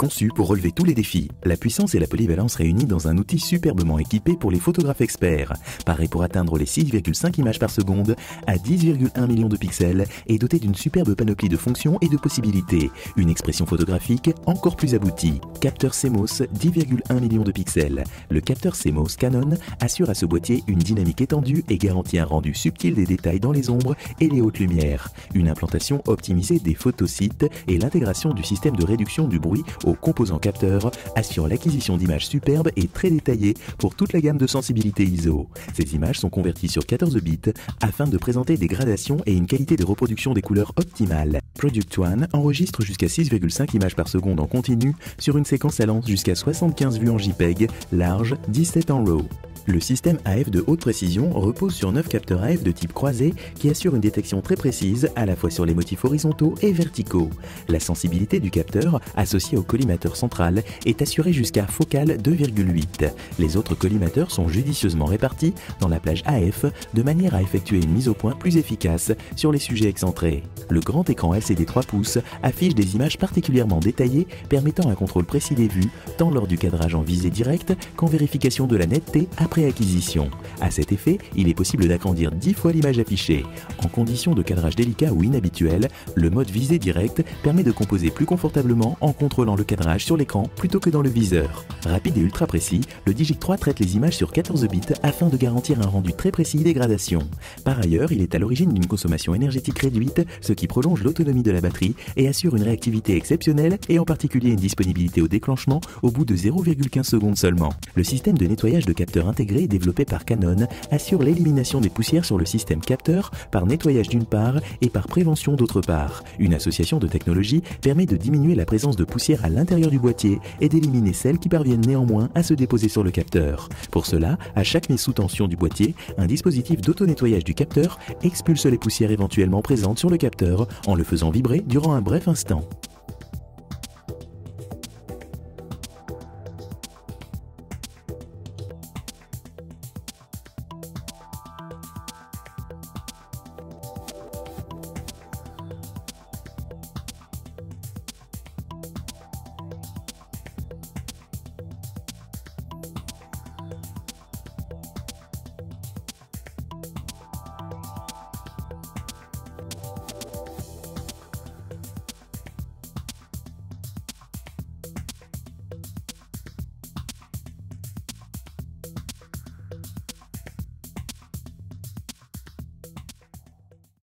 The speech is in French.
conçu pour relever tous les défis. La puissance et la polyvalence réunies dans un outil superbement équipé pour les photographes experts. Paré pour atteindre les 6,5 images par seconde à 10,1 millions de pixels et doté d'une superbe panoplie de fonctions et de possibilités. Une expression photographique encore plus aboutie. Capteur CMOS 10,1 millions de pixels. Le capteur CMOS Canon assure à ce boîtier une dynamique étendue et garantit un rendu subtil des détails dans les ombres et les hautes lumières. Une implantation optimisée des photosites et l'intégration du système de réduction du bruit aux composants capteurs assure l'acquisition d'images superbes et très détaillées pour toute la gamme de sensibilité ISO. Ces images sont converties sur 14 bits afin de présenter des gradations et une qualité de reproduction des couleurs optimale. Product One enregistre jusqu'à 6,5 images par seconde en continu sur une séquence allant jusqu'à 75 vues en JPEG, large, 17 en RAW. Le système AF de haute précision repose sur 9 capteurs AF de type croisé qui assurent une détection très précise à la fois sur les motifs horizontaux et verticaux. La sensibilité du capteur, associé au collimateur central, est assurée jusqu'à focale 2,8. Les autres collimateurs sont judicieusement répartis dans la plage AF de manière à effectuer une mise au point plus efficace sur les sujets excentrés. Le grand écran LCD 3 pouces affiche des images particulièrement détaillées permettant un contrôle précis des vues tant lors du cadrage en visée directe qu'en vérification de la netteté après acquisition. À cet effet, il est possible d'agrandir 10 fois l'image affichée. En conditions de cadrage délicat ou inhabituel, le mode visée directe permet de composer plus confortablement en contrôlant le cadrage sur l'écran plutôt que dans le viseur. Rapide et ultra précis, le Digic 3 traite les images sur 14 bits afin de garantir un rendu très précis des gradations. Par ailleurs, il est à l'origine d'une consommation énergétique réduite, ce qui prolonge l'autonomie de la batterie et assure une réactivité exceptionnelle et en particulier une disponibilité au déclenchement au bout de 0,15 secondes seulement. Le système de nettoyage de capteurs intégré développé par Canon assure l'élimination des poussières sur le système capteur par nettoyage d'une part et par prévention d'autre part. Une association de technologies permet de diminuer la présence de poussière à l'intérieur du boîtier et d'éliminer celles qui parviennent néanmoins à se déposer sur le capteur. Pour cela, à chaque mise sous tension du boîtier, un dispositif d'auto-nettoyage du capteur expulse les poussières éventuellement présentes sur le capteur en le faisant vibrer durant un bref instant.